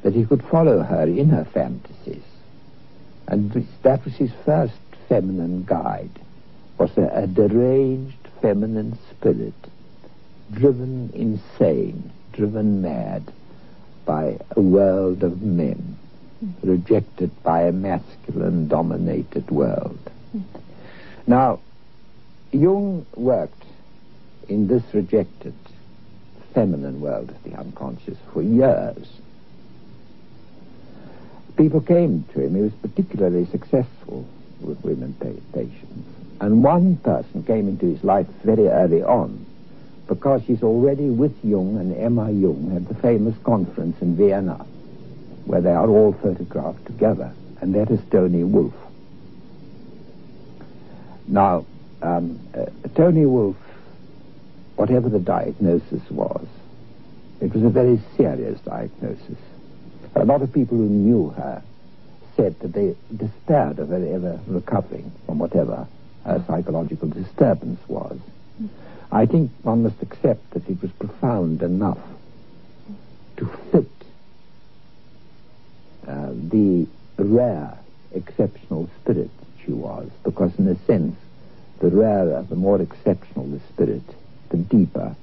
that he could follow her in her fantasies. And that was his first feminine guide, was a deranged feminine spirit, driven insane, driven mad by a world of men, rejected by a masculine-dominated world. Now, Jung worked in this rejected feminine world of the unconscious for years. People came to him. He was particularly successful with women patients. And one person came into his life very early on, because he's already with Jung and Emma Jung at the famous conference in Vienna, where they are all photographed together, and that is Tony Wolff. Now, Tony Wolff, whatever the diagnosis was, it was a very serious diagnosis. A lot of people who knew her said that they despaired of her ever recovering from whatever her psychological disturbance was. I think one must accept that it was profound enough to fit the rare, exceptional spirit she was, because in a sense, the rarer, the more exceptional the spirit, the deeper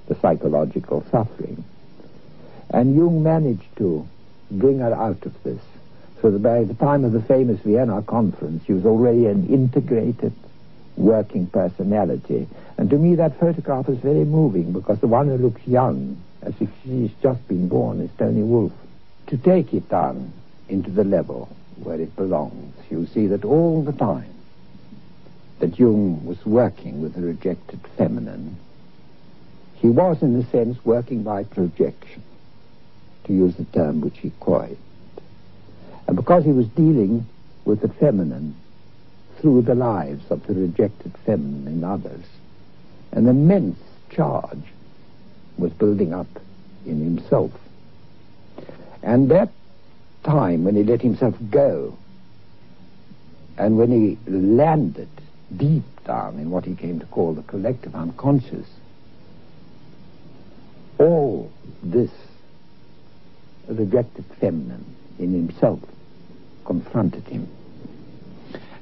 the psychological suffering. And Jung managed to bring her out of this, so that by the time of the famous Vienna conference, she was already an integrated, working personality. And to me, that photograph is very moving, because the one who looks young, as if she's just been born, is Tony Wolff. To take it down into the level where it belongs, you see that all the time that Jung was working with the rejected feminine, he was, in a sense, working by projection, to use the term which he coined. And because he was dealing with the feminine through the lives of the rejected feminine in others, an immense charge was building up in himself. And that time when he let himself go, and when he landed deep down in what he came to call the collective unconscious, all this rejected feminine in himself confronted him.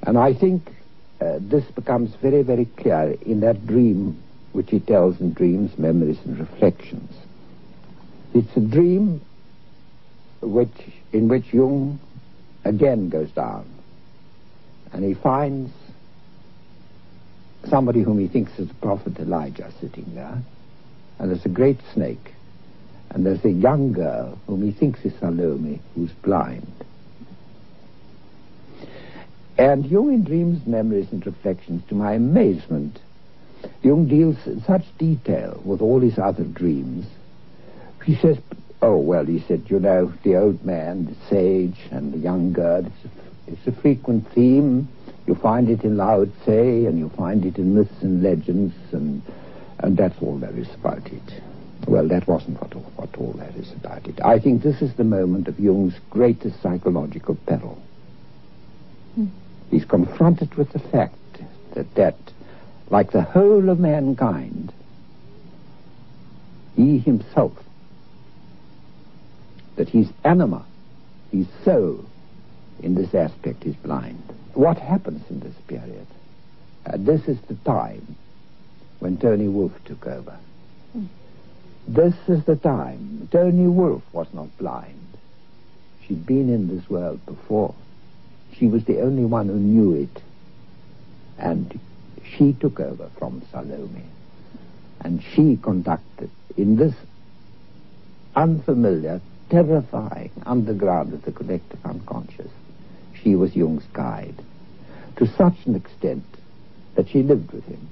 And I think this becomes very, very clear in that dream which he tells in Dreams, Memories and Reflections. It's a dream in which Jung again goes down, and he finds somebody whom he thinks is the prophet Elijah sitting there, and there's a great snake, and there's a young girl whom he thinks is Salome, who's blind. And Jung, in Dreams, Memories and Reflections, to my amazement, Jung deals in such detail with all his other dreams. He says, oh, well, he said, you know, the old man, the sage, and the young girl, it's a frequent theme. You find it in Lao Tse, and you find it in myths and legends, and that's all there is about it. Well, that wasn't what all there is about it. I think this is the moment of Jung's greatest psychological peril. He's confronted with the fact that, like the whole of mankind, he himself, that his anima, his soul, in this aspect is blind. What happens in this period? This is the time when Tony Wolff took over. This is the time. Tony Wolff was not blind. She'd been in this world before. She was the only one who knew it. And she took over from Salome. And she conducted, in this unfamiliar, terrifying underground of the collective unconscious, she was Jung's guide, to such an extent that she lived with him.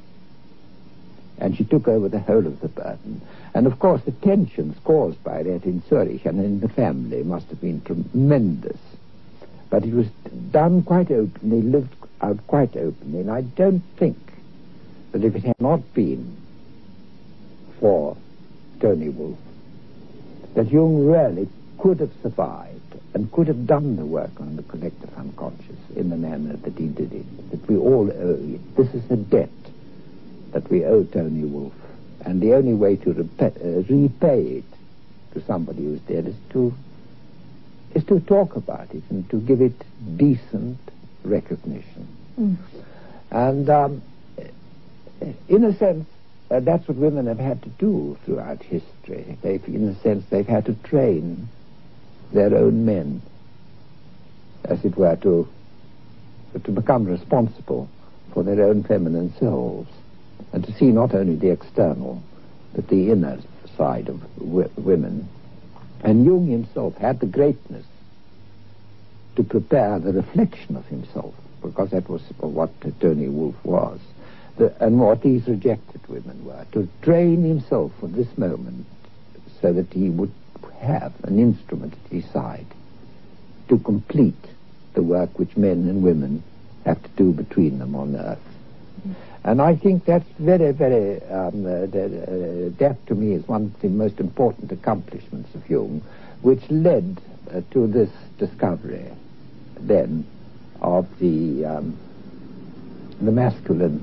And she took over the whole of the burden. And of course the tensions caused by that in Zurich and in the family must have been tremendous. But it was done quite openly, lived out quite openly. And I don't think that if it had not been for Tony Wolff, that Jung really could have survived and could have done the work on the collective unconscious in the manner that he did it, that we all owe it. This is a debt that we owe Tony Wolff, and the only way to repay it to somebody who's dead is to to talk about it and to give it decent recognition. And in a sense, that's what women have had to do throughout history. In a sense, they've had to train their own men, as it were, to become responsible for their own feminine selves, and to see not only the external, but the inner side of women. And Jung himself had the greatness to prepare the reflection of himself, because that was what Tony Wolff was, and what these rejected women were, to train himself for this moment so that he would have an instrument at his side to complete the work which men and women have to do between them on earth. And I think that's very, very, that to me is one of the most important accomplishments of Jung, which led to this discovery then of the masculine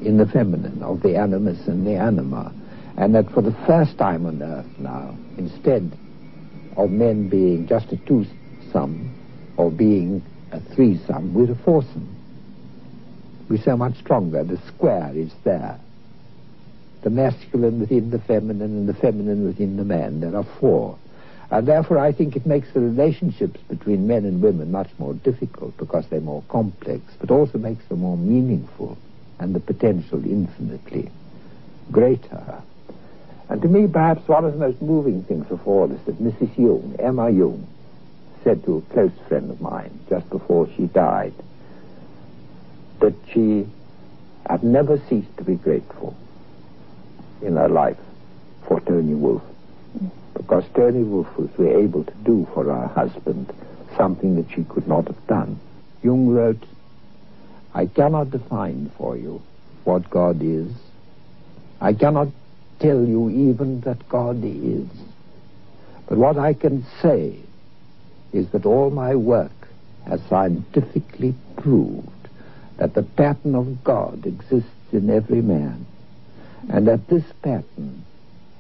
in the feminine, of the animus and the anima, and that for the first time on earth now, instead of men being just a twosome or being a threesome, we're a foursome. We're so much stronger. The square is there. The masculine within the feminine and the feminine within the man. There are four. And therefore I think it makes the relationships between men and women much more difficult because they're more complex, but also makes them more meaningful and the potential infinitely greater. And to me, perhaps one of the most moving things of all is that Mrs. Jung, Emma Jung, said to a close friend of mine just before she died that she had never ceased to be grateful in her life for Tony Wolff, because Tony Wolff was able to do for her husband something that she could not have done. Jung wrote, "I cannot define for you what God is. I cannot tell you even that God is. But what I can say is that all my work has scientifically proved that the pattern of God exists in every man, and that this pattern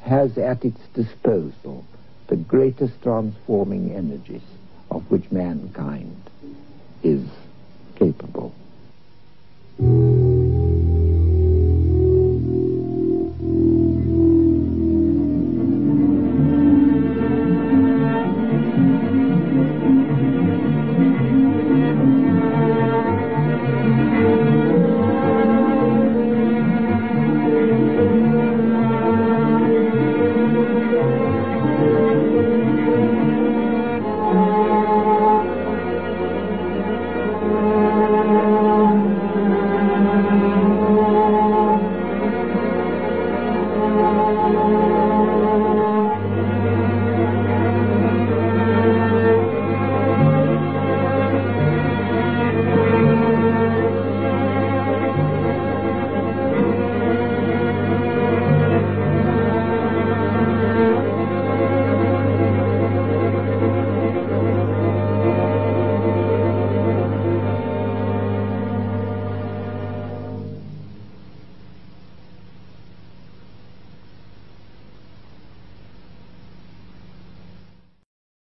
has at its disposal the greatest transforming energies of which mankind is capable."